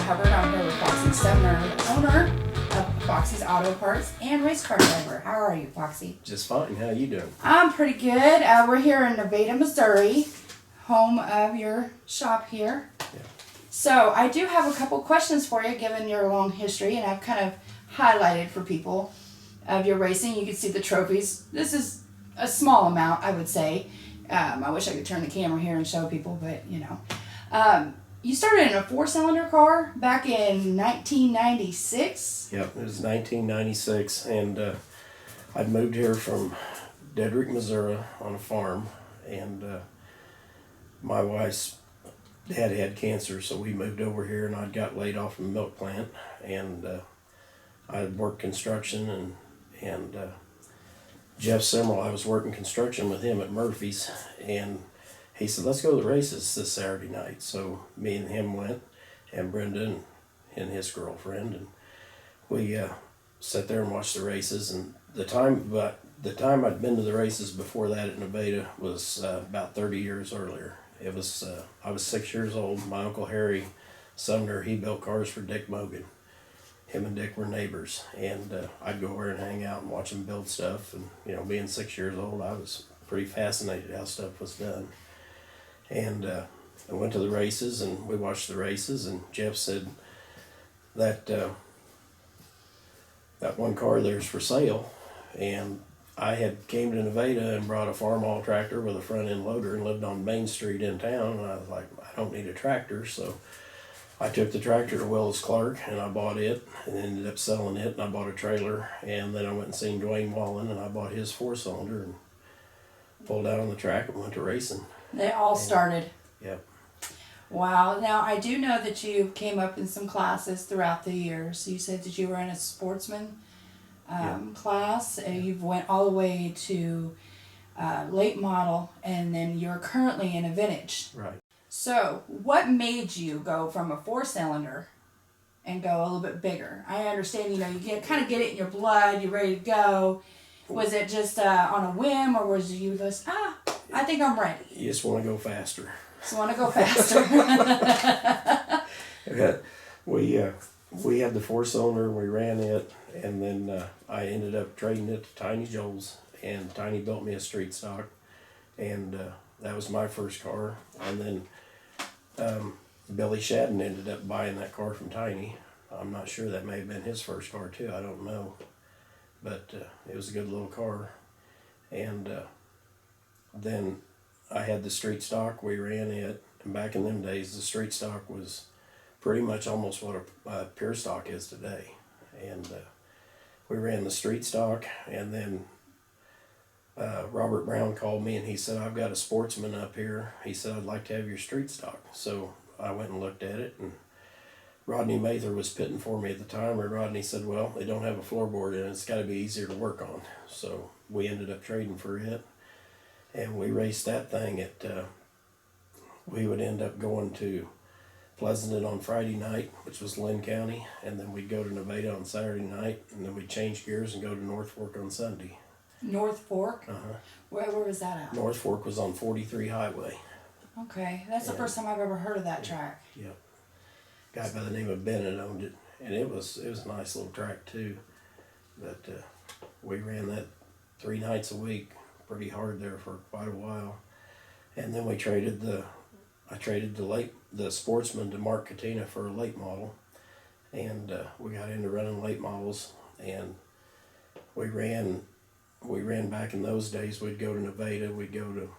Hubbard. I'm here with Foxie Sumner, owner of Foxie's Auto Parts and race car driver. How are you, Foxie? Just fine. How you doing? I'm pretty good. We're here in Nevada, Missouri, home of your shop here. Yeah. So I do have a couple questions for you, given your long history, and I've kind of highlighted for people of your racing. You can see the trophies. This is a small amount, I would say. I wish I could turn the camera here and show people, but you know. You started in a 4-cylinder car back in 1996. Yep, it was 1996, and I'd moved here from Dedrick, Missouri, on a farm, and my wife's dad had cancer, so we moved over here, and I'd got laid off from the milk plant, and I had worked construction, and Jeff Simmerl, I was working construction with him at Murphy's, and he said, let's go to the races this Saturday night. So me and him went, and Brenda and his girlfriend, and we sat there and watched the races. And the time I'd been to the races before that at Nevada was about 30 years earlier. It was I was 6 years old. My Uncle Harry Sumner, he built cars for Dick Mogan. Him and Dick were neighbors, and I'd go over and hang out and watch him build stuff. And you know, being 6 years old, I was pretty fascinated how stuff was done. And I went to the races, and we watched the races, and Jeff said that that one car there's for sale. And I had came to Nevada and brought a farm-haul tractor with a front-end loader and lived on Main Street in town, and I was like, I don't need a tractor. So I took the tractor to Willis Clark, and I bought it, and ended up selling it, and I bought a trailer. And then I went and seen Dwayne Wallen, and I bought his 4-cylinder and pulled out on the track and went to racing. They all started. Yep. Wow. Now, I do know that you came up in some classes throughout the years. You said that you were in a sportsman class. You went all the way to late model, and then you're currently in a vintage. Right. So, what made you go from a 4-cylinder and go a little bit bigger? I understand, you know, you kind of get it in your blood, you're ready to go. Was it just on a whim, or was you just, I think I'm ready? You just want to go faster. Just want to go faster. We had the 4-cylinder, we ran it, and then I ended up trading it to Tiny Joel's, and Tiny built me a street stock, and that was my first car. And then Billy Shadden ended up buying that car from Tiny. I'm not sure, that may have been his first car too, I don't know. But it was a good little car. And then I had the street stock, we ran it, and back in them days the street stock was pretty much almost what a pure stock is today. And we ran the street stock, and then Robert Brown called me and he said, I've got a sportsman up here. He said, I'd like to have your street stock. So I went and looked at it, and Rodney Mather was pitting for me at the time, and Rodney said, well, they don't have a floorboard in it, it's got to be easier to work on. So we ended up trading for it, and we raced that thing at, we would end up going to Pleasanton on Friday night, which was Lynn County, and then we'd go to Nevada on Saturday night, and then we'd change gears and go to North Fork on Sunday. North Fork? Uh-huh. Where was that at? North Fork was on 43 Highway. Okay, that's the first time I've ever heard of that track. Yep. Guy by the name of Bennett owned it, and it was a nice little track too. But we ran that 3 nights a week, pretty hard there for quite a while. And then I traded the Sportsman to Mark Katina for a late model, and we got into running late models, and we ran back in those days. We'd go to Nevada, we'd go to,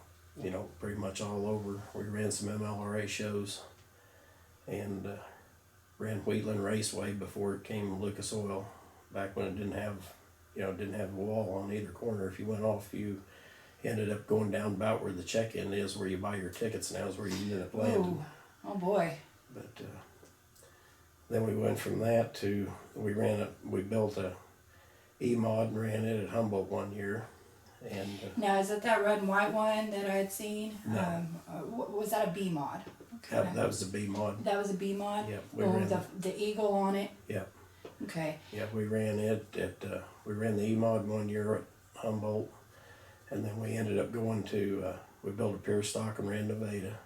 you know, pretty much all over. We ran some MLRA shows, and ran Wheatland Raceway before it came Lucas Oil, back when it didn't have a wall on either corner. If you went off, you ended up going down about where the check-in is, where you buy your tickets now, is where you ended up landing. Oh boy. But then we went from that to, we built a E-Mod and ran it at Humboldt one year. And now, is it that red and white one that I had seen? No. Was that a B mod? that was the B-Mod. That was a B mod? Yep. With the eagle on it? Yep. Okay. Yeah, we ran it at, we ran the E-Mod one year at Humboldt, and then we ended up going to, we built a pure stock and ran Nevada.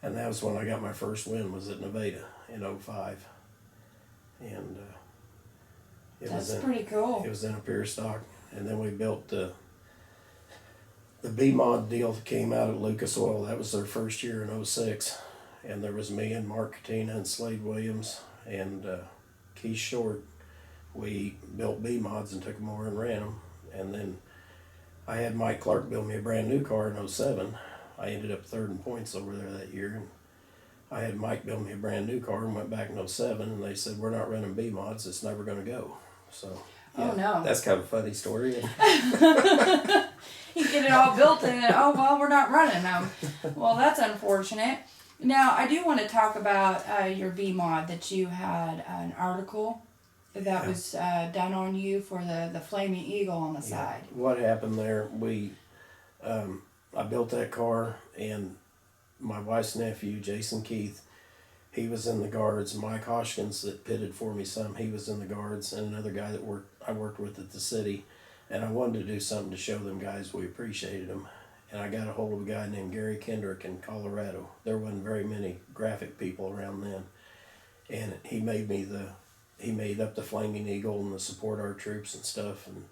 And that was when I got my first win, was at Nevada in '05. and That's pretty cool. It was in a pure stock, and then we built the B-Mod deal that came out at Lucas Oil. That was their first year in '06, and there was me and Mark Katina and Slade Williams and Keith Short. We built B-Mods and took them over and ran them, and then I had Mike Clark build me a brand new car in '07. I ended up third in points over there that year, and I had Mike build me a brand new car and went back in '07, and they said, we're not running B-Mods, it's never going to go. So, yeah, oh no. That's kind of a funny story. You get it all built and then, oh, well, we're not running them. Well, that's unfortunate. Now, I do want to talk about your B-Mod, that you had an article that was done on you for the Flaming Eagle on the side. What happened there, I built that car, and my wife's nephew, Jason Keith, he was in the guards. Mike Hoskins, that pitted for me some, he was in the guards, and another guy that I worked with at the city. And I wanted to do something to show them guys we appreciated them. And I got a hold of a guy named Gary Kendrick in Colorado. There wasn't very many graphic people around then. And he made up the Flaming Eagle and the Support Our Troops and stuff. And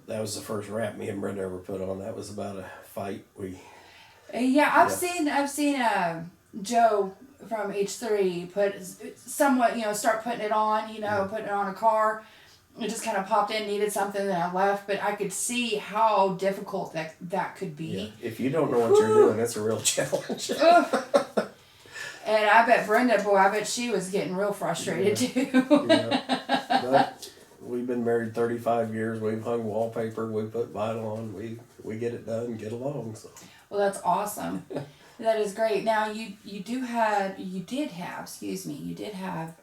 that was the first rap me and Brenda ever put on. That was about a fight. I've seen Joe from H3 put somewhat, start putting it on, putting it on a car. It just kind of popped in, needed something, and I left. But I could see how difficult that could be. Yeah. If you don't know what you're doing, that's a real challenge. And I bet Brenda, I bet she was getting real frustrated too. Yeah. But we've been married 35 years. We've hung wallpaper. We put vinyl on. We get it done, get along. So. Well, that's awesome. That is great. Now you did have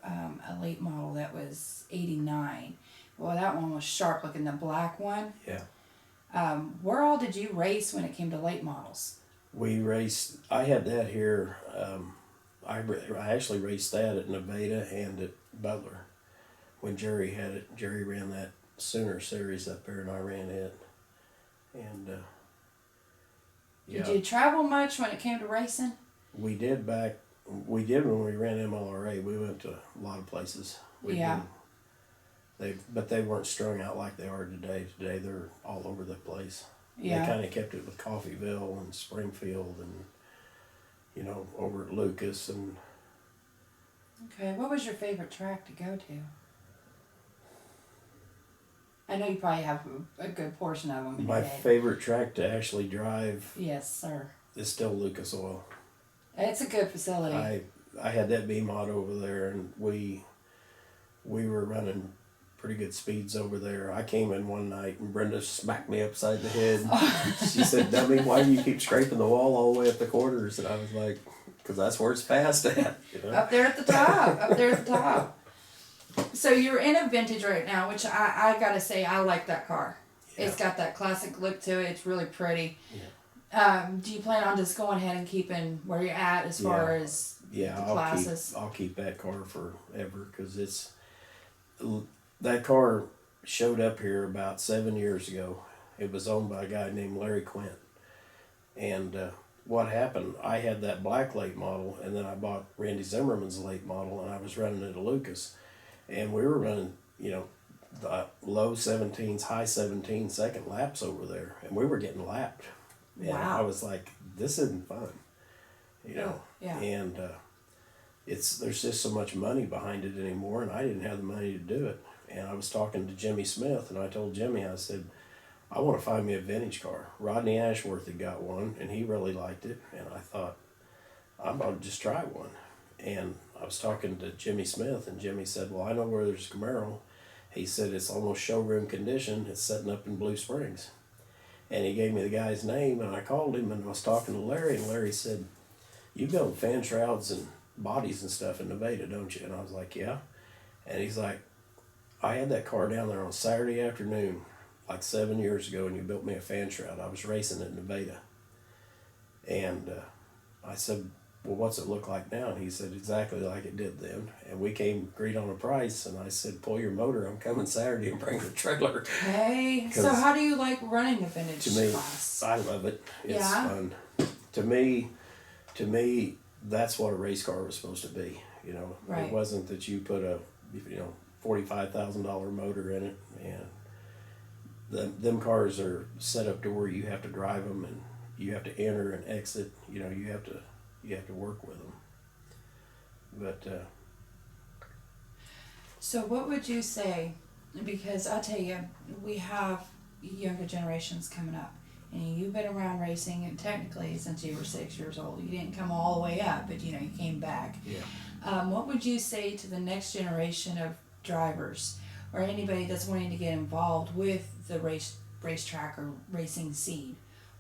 a late model that was '89. Well, that one was sharp looking, the black one. Yeah. Where all did you race when it came to late models? We raced. I had that here. I actually raced that at Nevada and at Butler when Jerry had it. Jerry ran that Sooner series up there, and I ran it. And Did you travel much when it came to racing? We did when we ran MLRA. We went to a lot of places. But they weren't strung out like they are today. Today they're all over the place. Yeah. They kind of kept it with Coffeyville and Springfield and, over at Lucas. And okay, what was your favorite track to go to? I know you probably have a good portion of them in my your head. favorite track to actually drive Yes, sir. is still Lucas Oil. It's a good facility. I had that B-Mod over there, and we were running pretty good speeds over there. I came in one night and Brenda smacked me upside the head. She said, "Dummy, why do you keep scraping the wall all the way up the quarters?" And I was like, "Because that's where it's fast at." Up there at the top. So you're in a vintage right now, which I gotta say, I like that car. Yeah. It's got that classic look to it. It's really pretty. Yeah. Do you plan on just going ahead and keeping where you're at as far as the classes? I'll keep that car forever, because that car showed up here about 7 years ago. It was owned by a guy named Larry Quint. And what happened, I had that black late model, and then I bought Randy Zimmerman's late model, and I was running it at Lucas. And we were running, the low 17s, high 17 second laps over there, and we were getting lapped. And wow. I was like, this isn't fun, Yeah. And there's just so much money behind it anymore, and I didn't have the money to do it. And I was talking to Jimmy Smith, and I told Jimmy, I said, I want to find me a vintage car. Rodney Ashworth had got one, and he really liked it, and I thought, I'm going to just try one. And I was talking to Jimmy Smith, and Jimmy said, well, I know where there's a Camaro. He said, it's almost showroom condition. It's setting up in Blue Springs. And he gave me the guy's name, and I called him, and I was talking to Larry, and Larry said, you build fan shrouds and bodies and stuff in Nevada, don't you? And I was like, yeah. And he's like, I had that car down there on Saturday afternoon, like 7 years ago, and you built me a fan shroud. I was racing in Nevada. And I said, well, what's it look like now? And he said, exactly like it did then. And we agreed on a price, and I said, pull your motor, I'm coming Saturday and bring the trailer. Hey, so how do you like running the vintage class? I love it. It's fun. To me, that's what a race car was supposed to be. Right. It wasn't that you put a $45,000 motor in it, and them cars are set up to where you have to drive them and you have to enter and exit. You have to work with them. But So what would you say, because I'll tell you, we have younger generations coming up, and you've been around racing and technically since you were 6 years old. You didn't come all the way up, but you came back. yeah, What would you say to the next generation of drivers or anybody that's wanting to get involved with the racetrack or racing scene?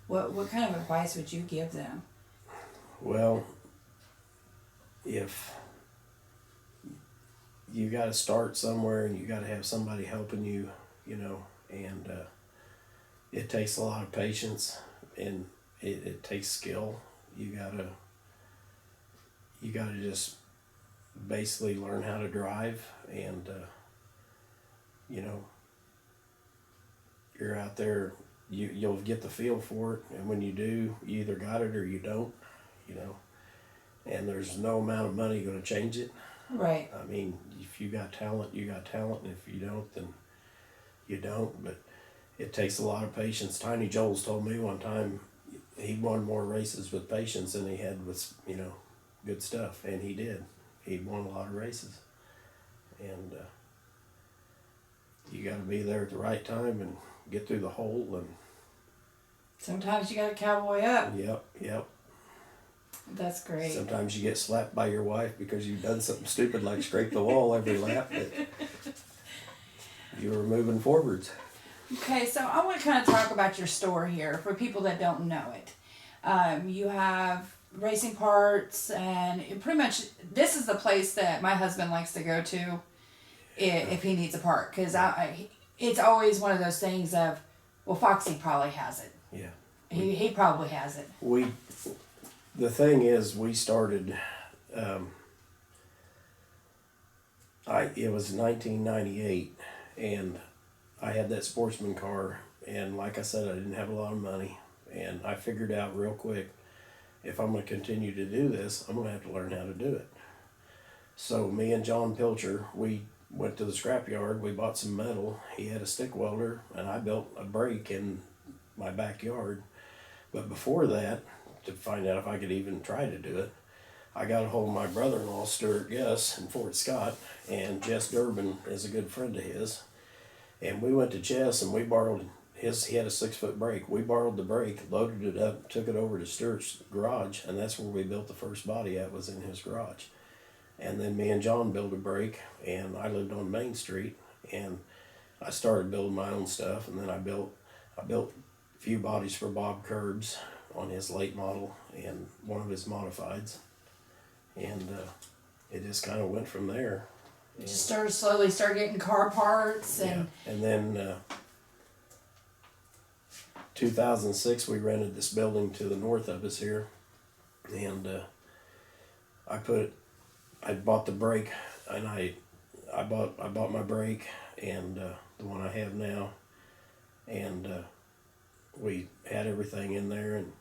What kind of advice would you give them? well, if you got to start somewhere and you got to have somebody helping you, and it takes a lot of patience and it takes skill. You gotta just basically learn how to drive, and you're out there, you'll get the feel for it, and when you do, you either got it or you don't, and there's no amount of money going to change it. Right. I mean, if you got talent, you got talent, and if you don't, then you don't. But it takes a lot of patience. Tiny Joel's told me one time he won more races with patience than he had with, good stuff, and he did. He won a lot of races, and you got to be there at the right time and get through the hole. And Sometimes you got to cowboy up. Yep. That's great. Sometimes you get slapped by your wife because you've done something stupid like scrape the wall every lap, but you were moving forwards. Okay, so I want to kind of talk about your store here for people that don't know it. You have racing parts, and pretty much this is the place that my husband likes to go to if he needs a part, because it's always one of those things of, well, Foxie probably has it. Yeah. He probably has it. The thing is, we started, it was 1998, and I had that sportsman car, and like I said, I didn't have a lot of money, and I figured out real quick, if I'm going to continue to do this, I'm going to have to learn how to do it. So me and John Pilcher, we went to the scrapyard, we bought some metal, he had a stick welder, and I built a brake in my backyard. But before that, to find out if I could even try to do it, I got a hold of my brother-in-law, Stuart Guss, in Fort Scott, and Jess Durbin is a good friend of his. And we went to Jess and we borrowed he had a 6-foot brake. We borrowed the brake, loaded it up, took it over to Stuart's garage, and that's where we built the first body at, was in his garage. And then me and John built a brake, and I lived on Main Street, and I started building my own stuff, and then I built a few bodies for Bob Curbs on his late model and one of his modifieds, and it just kind of went from there. And just slowly start getting car parts and. Yeah. And then 2006 we rented this building to the north of us here, and I bought the brake, and I bought my brake and the one I have now, and we had everything in there, and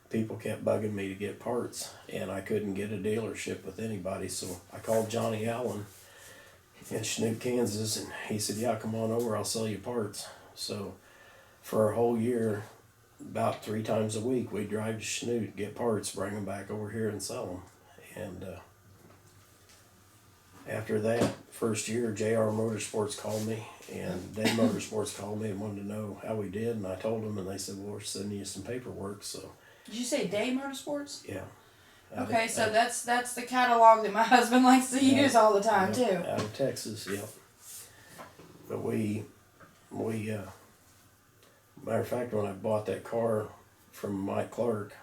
people kept bugging me to get parts, and I couldn't get a dealership with anybody, so I called Johnny Allen in Chinook, Kansas, and he said, yeah, come on over, I'll sell you parts. So for a whole year, about 3 times a week, we'd drive to Chinook, get parts, bring them back over here and sell them. And after that first year, JR Motorsports called me, and Day Motorsports called me and wanted to know how we did, and I told them, and they said, well, we're sending you some paperwork. So Did you say Day Motorsports? yeah. Okay, so that's the catalog that my husband likes to use all the time too. Out of Texas, yep. But we matter of fact, when I bought that car from Mike Clark,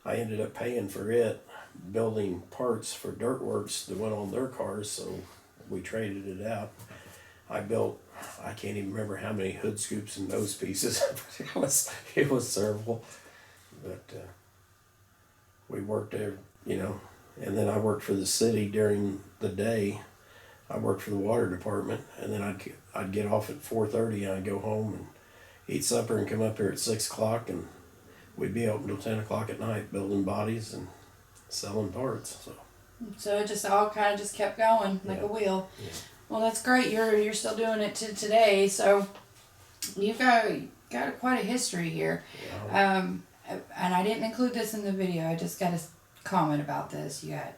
I ended up paying for it, building parts for Dirtworks that went on their cars, so we traded it out. I can't even remember how many hood scoops and nose pieces. it was several. But we worked there, and then I worked for the city during the day. I worked for the water department, and then I'd get off at 4:30 and I'd go home and eat supper and come up here at 6 o'clock, and we'd be open till 10 o'clock at night building bodies and selling parts. So it just all kind of just kept going like a wheel. Yeah. Well, that's great. You're still doing it to today, so you've got quite a history here. Yeah. And I didn't include this in the video. I just got a comment about this. You got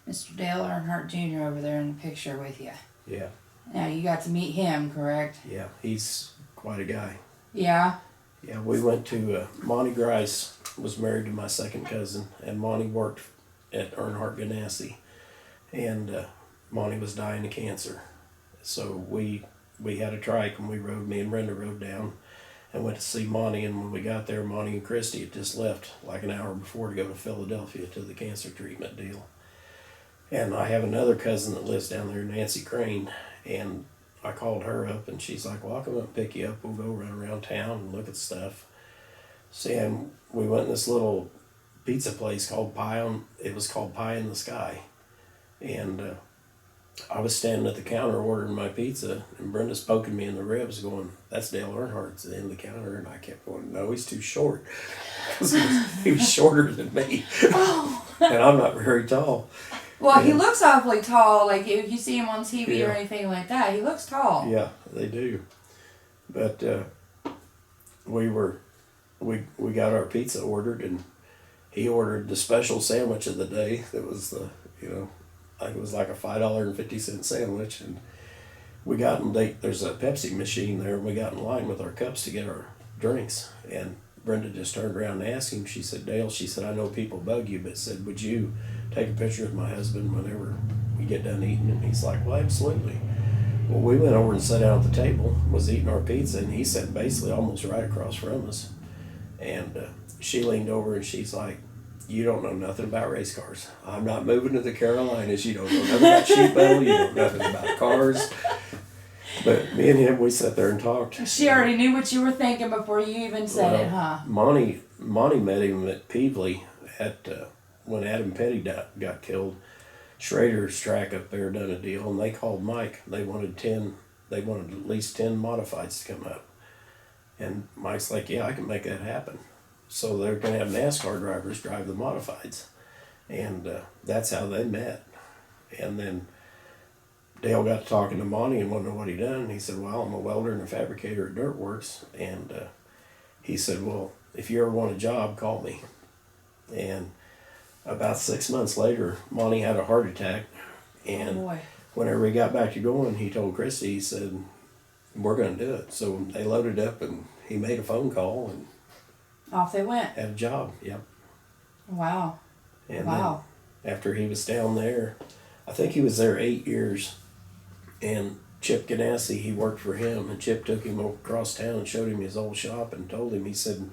Mr. Dale Earnhardt Jr. over there in the picture with you. Yeah. Now you got to meet him, correct? Yeah, he's quite a guy. Yeah. Yeah, we went to Monty Grice was married to my second cousin, and Monty worked at Earnhardt Ganassi, and Monty was dying of cancer. So we had a trike, and me and Brenda rode down and went to see Monty, and when we got there, Monty and Christy had just left like an hour before to go to Philadelphia to the cancer treatment deal. And I have another cousin that lives down there, Nancy Crane, and I called her up, and she's like, well, I'll come up and pick you up. We'll go run around town and look at stuff. So, and we went in this little pizza place called it was called Pie in the Sky. And I was standing at the counter ordering my pizza, and Brenda's poking me in the ribs going, that's Dale Earnhardt's in the counter. And I kept going, no, he's too short. Because he was shorter than me. Oh. And I'm not very tall. Well, he looks awfully tall. Like if you see him on TV or Yeah. anything like that, he looks tall. Yeah, they do. But we got our pizza ordered, and he ordered the special sandwich of the day. That was I think it was like a $5.50 sandwich, and we got in. There's a Pepsi machine there, and we got in line with our cups to get our drinks, and Brenda just turned around and asked him. She said, Dale, she said, I know people bug you, but said, would you take a picture of my husband whenever we get done eating? And he's like, well, absolutely. Well, we went over and sat down at the table, was eating our pizza, and he sat basically almost right across from us. And she leaned over and she's like, you don't know nothing about race cars. I'm not moving to the Carolinas. You don't know nothing about sheep metal. You don't know nothing about cars. But me and him, we sat there and talked. She already knew what you were thinking before you even said it, huh? Monty met him at Peevely when Adam Petty got killed. Schrader's track up there done a deal, and they called Mike. They wanted at least 10 modifieds to come up. And Mike's like, yeah, I can make that happen. So they're going to have NASCAR drivers drive the modifieds. And that's how they met. And then Dale got to talking to Monty and wanted to know what he done. And he said, well, I'm a welder and a fabricator at Dirtworks. And he said, well, if you ever want a job, call me. And about 6 months later, Monty had a heart attack. And whenever he got back to going, he told Christy, he said, we're going to do it. So they loaded up, and he made a phone call, and off they went. had a job. Yep. Wow. And wow. then after he was down there, I think he was there 8 years, and Chip Ganassi, he worked for him, and Chip took him across town and showed him his old shop and told him, he said,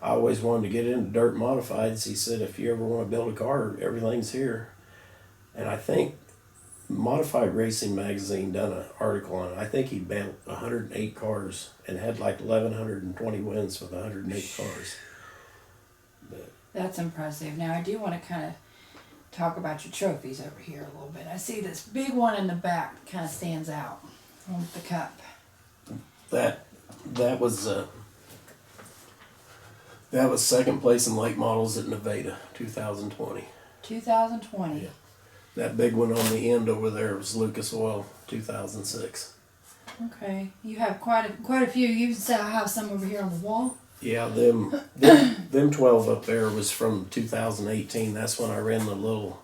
I always wanted to get into dirt modifieds. He said, if you ever want to build a car, everything's here. And I think Modified Racing Magazine done an article on it. I think he built 108 cars and had like 1,120 wins with 108 cars. But that's impressive. Now I do want to kind of talk about your trophies over here a little bit. I see this big one in the back kind of stands out with the cup. That was second place in late models at Nevada, 2020. 2020. Yeah. That big one on the end over there was Lucas Oil, 2006. Okay, you have quite a few. You have some over here on the wall. Yeah, them 12 up there was from 2018. That's when I ran the little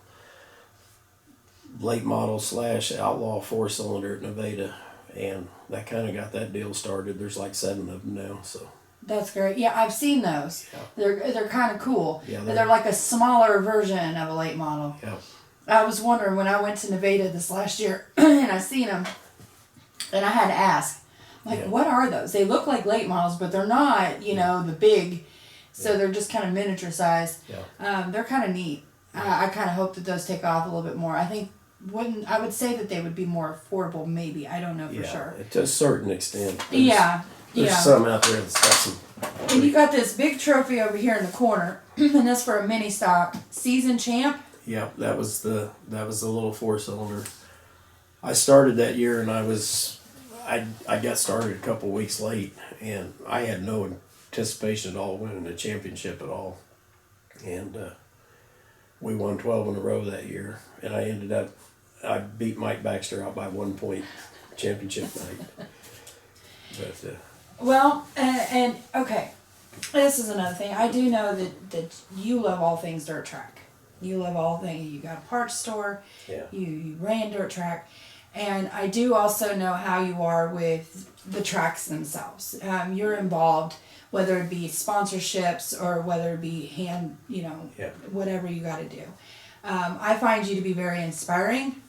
late model / outlaw 4-cylinder at Nevada, and that kind of got that deal started. There's like 7 of them now, so. That's great. Yeah, I've seen those. Yeah. They're kind of cool. Yeah, they're like a smaller version of a late model. Yeah. I was wondering when I went to Nevada this last year and I seen them, and I had to ask, like, what are those? They look like late models, but they're not, the big, so they're just kind of miniature size. Yeah. They're kind of neat. I kind of hope that those take off a little bit more. I think I would say that they would be more affordable, maybe. I don't know for sure. To a certain extent. There's some out there that's got some. And you got this big trophy over here in the corner, and that's for a mini stock season champ. Yeah, that was the little 4-cylinder. I started that year, and I got started a couple weeks late, and I had no anticipation at all winning a championship at all. And we won 12 in a row that year, and I ended up I beat Mike Baxter out by 1 point championship night. But Well, and okay, this is another thing. I do know that you love all things dirt track. You love all things. You got a parts store. yeah, You ran dirt track, and I do also know how you are with the tracks themselves. You're involved, whether it be sponsorships or whether it be hand, yeah, whatever you got to do. I find you to be very inspiring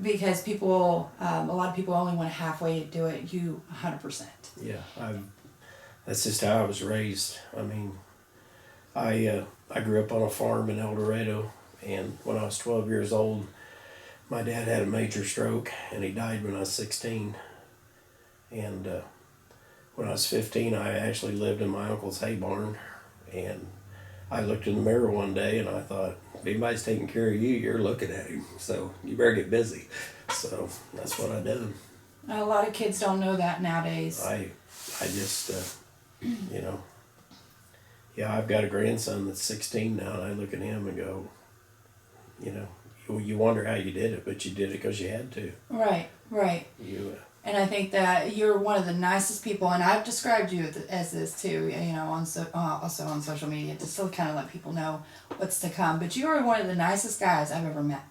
because people, a lot of people only want to halfway do it. You 100%. yeah. That's just how I was raised. I mean, I grew up on a farm in El Dorado, and when I was 12 years old, my dad had a major stroke, and he died when I was 16. And when I was 15, I actually lived in my uncle's hay barn, and I looked in the mirror one day, and I thought, if anybody's taking care of you, you're looking at him, so you better get busy. So that's what I did. A lot of kids don't know that nowadays. I just, yeah, I've got a grandson that's 16 now, and I look at him and go, you wonder how you did it, but you did it because you had to. Right. And I think that you're one of the nicest people, and I've described you as this too, also on social media, to still kind of let people know what's to come. But you are one of the nicest guys I've ever met.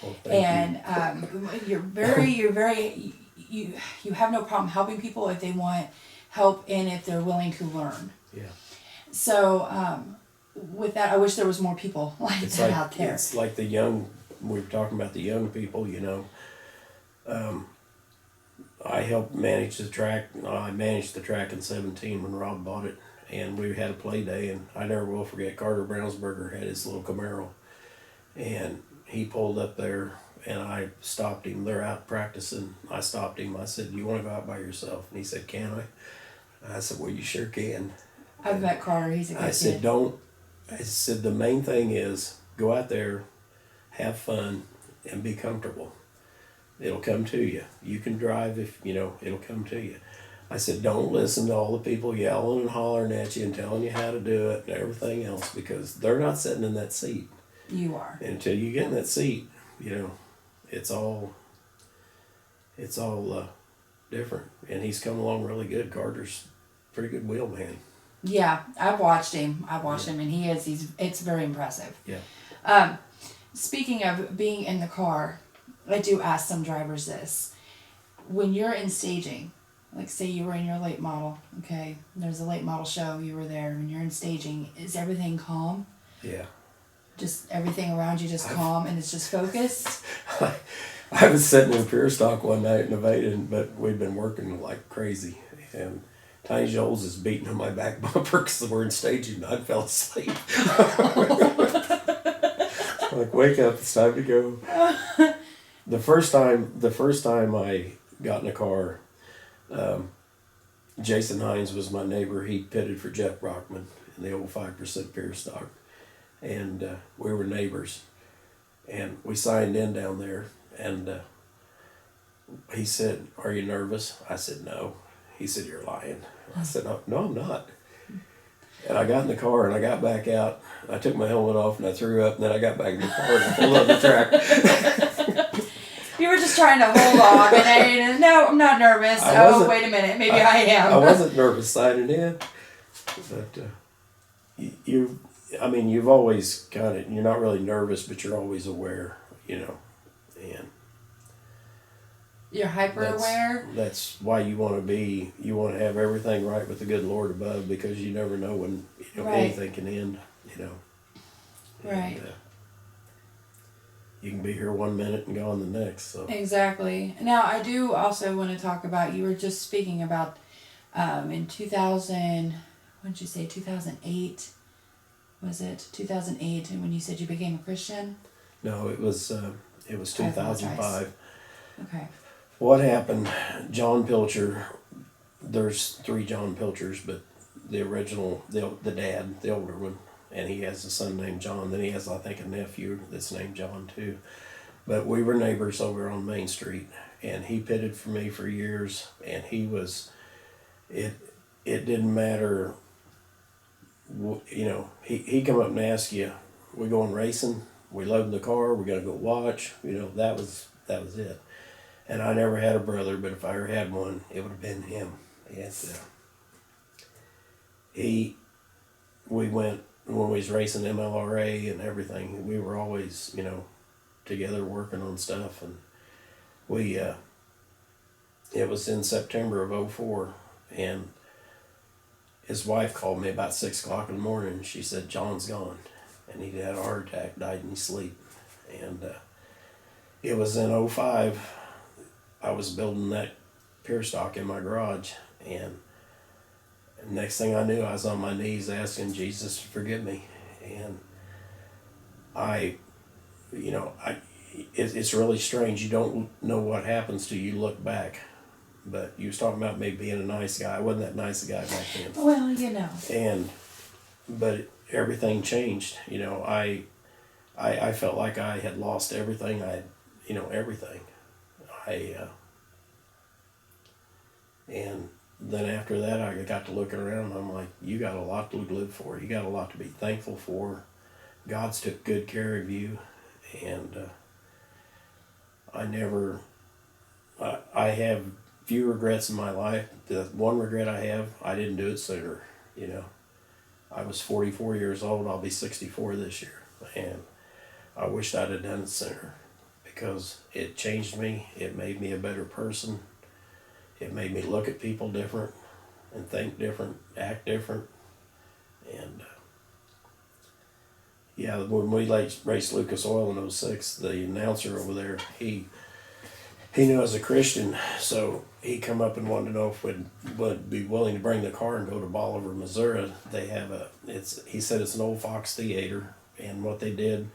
Well, thank you. You're very, you have no problem helping people if they want help and if they're willing to learn. Yeah. So, with that, I wish there was more people like that out there. It's like we were talking about the young people, I helped manage the track. I managed the track in 17 when Rob bought it, and we had a play day, and I never will forget, Carter Brownsberger had his little Camaro, and he pulled up there, and I stopped him. They're out practicing. I stopped him. I said, "You want to go out by yourself?" And he said, "Can I?" I said, "Well, you sure can." I've met Carter. He's a good I said, kid. I said, the main thing is go out there, have fun, and be comfortable. It'll come to you. You can drive it'll come to you. I said, don't listen to all the people yelling and hollering at you and telling you how to do it and everything else, because they're not sitting in that seat. You are. And until you get in that seat, it's all different. And he's come along really good. Carter's a pretty good wheelman. Yeah, I've watched him, and it's very impressive. Yeah. Speaking of being in the car, I do ask some drivers this. When you're in staging, like say you were in your late model, okay, there's a late model show, you were there, and you're in staging, is everything calm? Yeah. Just everything around you just calm and it's just focused? I was sitting in Pure Stock one night in Nevada, but we'd been working like crazy, and Tiny Joel's is beating on my back bumper because we're in staging. I fell asleep. Like, wake up! It's time to go. The first time I got in a car, Jason Hines was my neighbor. He pitted for Jeff Brockman in the old 5% Pure Stock, and we were neighbors. And we signed in down there, and he said, "Are you nervous?" I said, "No." He said, "You're lying." I said, "No, I'm not." And I got in the car and I got back out. I took my helmet off and I threw up, and then I got back in the car and I pulled up the track. You were just trying to hold on, and no, I'm not nervous. Oh, wait a minute, maybe I am. I wasn't nervous signing in, but you've always you're not really nervous, but you're always aware, and you're hyper aware. That's why you want to have everything right with the good Lord above, because you never know when anything can end, Right. And, you can be here 1 minute and gone the next. So exactly. Now I do also want to talk about, you were just speaking about in 2000, what did you say, 2008? Was it 2008 when you said you became a Christian? No, it was 2005. Okay. What happened? John Pilcher. There's 3 John Pilchers, but the original, the dad, the older one, and he has a son named John. Then he has, I think, a nephew that's named John too. But we were neighbors over on Main Street, and he pitted for me for years, and he was, it didn't matter, he come up and ask you, "We going racing?" we load in the car, we're gonna go watch. That was it. And I never had a brother, but if I ever had one, it would have been him. And we went when we was racing MLRA and everything. We were always, together working on stuff, and we. It was in September of '04, and his wife called me about 6 o'clock in the morning, and she said, John's gone. And he had a heart attack, died in his sleep. And it was in '05, I was building that pier stock in my garage, and next thing I knew, I was on my knees asking Jesus to forgive me. And it's really strange. You don't know what happens till you look back. But you was talking about me being a nice guy. I wasn't that nice a guy back then. Well, But everything changed. I felt like I had lost everything. Everything. And then after that, I got to looking around, and I'm like, you got a lot to live for. You got a lot to be thankful for. God's took good care of you. And I have few regrets in my life. The one regret I have, I didn't do it sooner. I was 44 years old. I'll be 64 this year. And I wished I'd have done it sooner, because it changed me. It made me a better person. It made me look at people different and think different, act different. And when we raced Lucas Oil in '06, the announcer over there, he knew I was a Christian, so he come up and wanted to know if would be willing to bring the car and go to Bolivar, Missouri. They have he said it's an old Fox Theater, and what they did,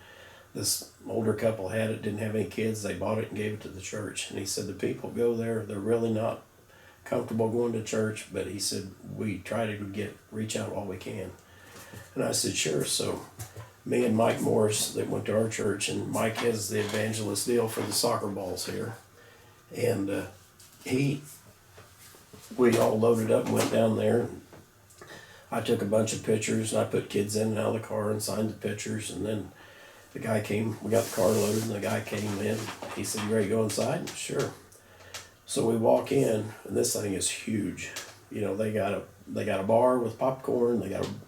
this older couple had it, didn't have any kids, they bought it and gave it to the church. And he said the people go there, they're really not comfortable going to church, but he said we try to reach out while we can. And I said sure. So me and Mike Morris, they went to our church, and Mike has the evangelist deal for the soccer balls here. And we all loaded up and went down there. I took a bunch of pictures, and I put kids in and out of the car and signed the pictures. And then the guy came, we got the car loaded, and the guy came in. He said, you ready to go inside? Sure. So we walk in, and this thing is huge. They got a bar with popcorn,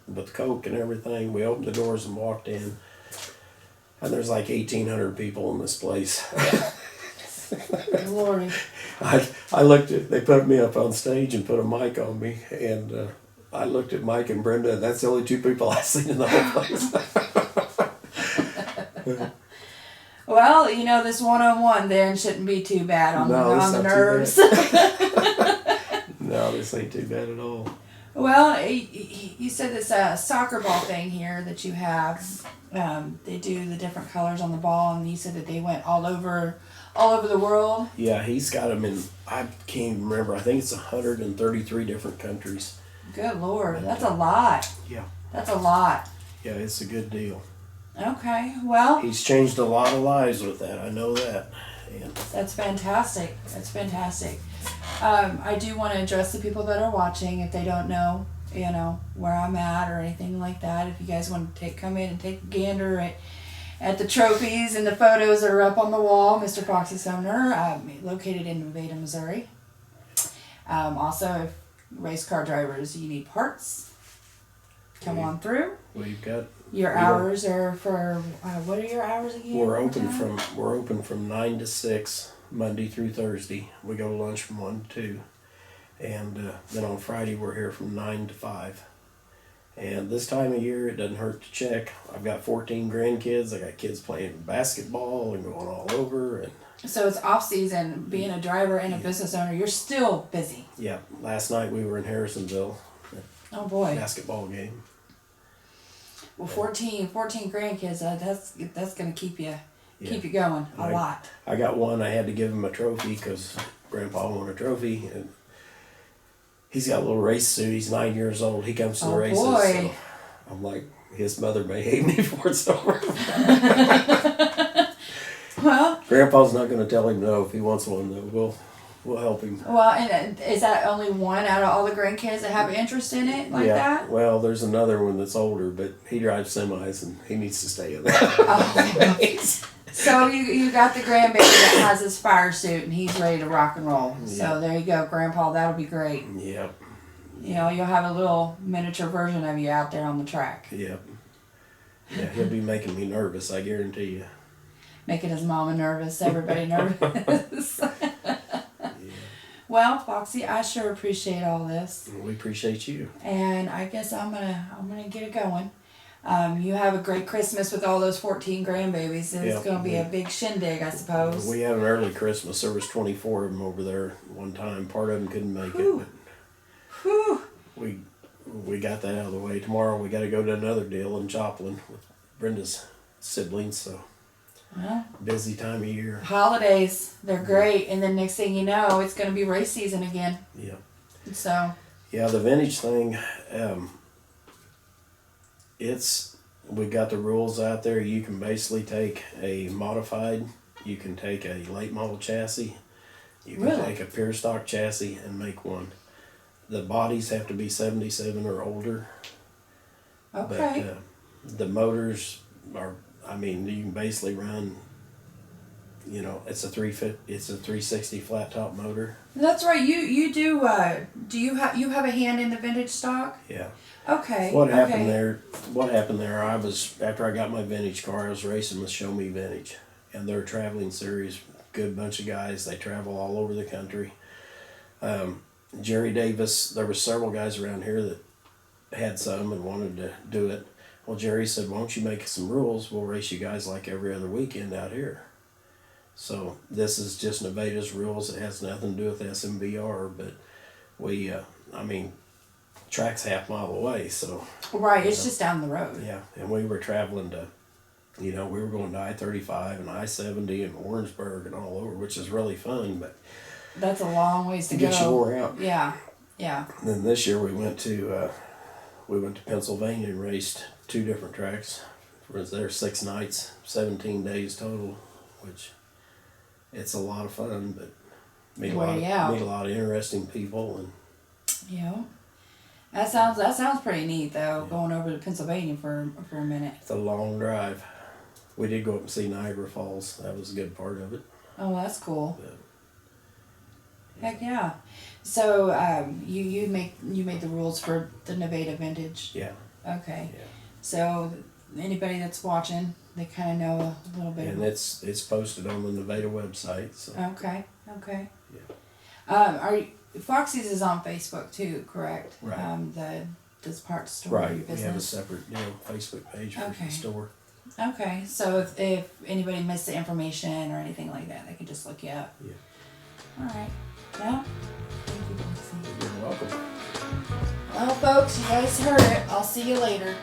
with Coke and everything. We opened the doors and walked in, and there's like 1,800 people in this place. Glory. I looked at, they put me up on stage and put a mic on me, and I looked at Mike and Brenda, and that's the only two people I've seen in the whole place. Well, this one-on-one then shouldn't be too bad on the nerves. No, this ain't too bad at all. Well, you said this soccer ball thing here that you have. They do the different colors on the ball, and you said that they went all over the world. Yeah, he's got them in, I can't even remember, I think it's 133 different countries. Good Lord, that's a lot. Yeah. That's a lot. Yeah, it's a good deal. Okay, well. He's changed a lot of lives with that, I know that. And that's fantastic. That's fantastic. I do want to address the people that are watching, if they don't know, where I'm at or anything like that. If you guys want to come in and take a gander at the trophies and the photos that are up on the wall, Mr. Foxie Sumner, located in Nevada, Missouri. Also, if race car drivers, you need parts, come on through. We've got your hours are for what are your hours again? We're open from 9 to 6 Monday through Thursday. We go to lunch from 1 to 2, and then on Friday we're here from 9 to 5. And this time of year, it doesn't hurt to check. I've got 14 grandkids. I got kids playing basketball and going all over. And so it's off season. Being a driver and a business owner, you're still busy. Yeah. Last night we were in Harrisonville. Oh boy. Basketball game. Well, 14 grandkids. That's gonna keep you going a lot. I got one. I had to give him a trophy because Grandpa won a trophy, and he's got a little race suit. He's 9 years old. He comes to the races. Boy. So I'm like, his mother may hate me before it's over. Well, Grandpa's not going to tell him no if he wants one, though. we'll help him. Well, and is that only one out of all the grandkids that have interest in it like that? Well, there's another one that's older, but he drives semis and he needs to stay in that. Oh. So you got the grandbaby that has his fire suit and he's ready to rock and roll. So there you go, Grandpa. That'll be great. Yep. You know, you'll have a little miniature version of you out there on the track. Yep. Yeah, he'll be making me nervous, I guarantee you. Making his mama nervous, everybody nervous. Yeah. Well, Foxy, I sure appreciate all this. We appreciate you. And I guess I'm gonna get it going. You have a great Christmas with all those 14 grandbabies. It's gonna be a big shindig, I suppose. We had an early Christmas. There was 24 of them over there one time. Part of them couldn't make Whew. it, Whew. but we got that out of the way. Tomorrow we got to go to another deal in Joplin with Brenda's siblings. So Well, busy time of year. holidays, they're great. And then next thing you know, it's gonna be race season again. Yeah. So Yeah, the vintage thing. We got the rules out there. You can basically take a modified. You can take a late model chassis. You can Really? take a pure stock chassis and make one. The bodies have to be 77 or older. okay. But the motors are, I mean, you can basically run, you know, it's a 360 flat top motor. That's right. You do you have a hand in the vintage stock? Yeah. Okay. What happened okay. there, after I got my vintage car, I was racing with Show Me Vintage. And they're a traveling series, good bunch of guys. They travel all over the country. Jerry Davis, there were several guys around here that had some and wanted to do it. Well, Jerry said, why don't you make some rules? We'll race you guys like every other weekend out here. So this is just Nevada's rules. It has nothing to do with SMVR, but we, track's half-mile away, so. Right, it's just down the road. Yeah, and we were traveling to, we were going to I-35 and I-70 and Orangeburg and all over, which is really fun, but. That's a long ways to It go. gets you wore out. Yeah. And then this year we went to Pennsylvania and raced 2 different tracks. We was there 6 nights, 17 days total, which it's a lot of fun, but meet a lot of interesting people and. Yeah. That sounds pretty neat though, going over to Pennsylvania for a minute. It's a long drive. We did go up and see Niagara Falls. That was a good part of it. Oh, that's cool. But, Heck yeah. So you made the rules for the Nevada Vintage. yeah. Okay. Yeah. So anybody that's watching, they kind of know a little bit. And it's posted on the Nevada website. So. Okay. Yeah. Foxie's is on Facebook too, correct? Right. This part store of your Right. We have a business. separate Facebook page for Okay. the store. Okay. So if anybody missed the information or anything like that, they can just look you up. Yeah. All right. Well, thank you, Foxie. You're welcome. Well, folks, you guys heard it. I'll see you later.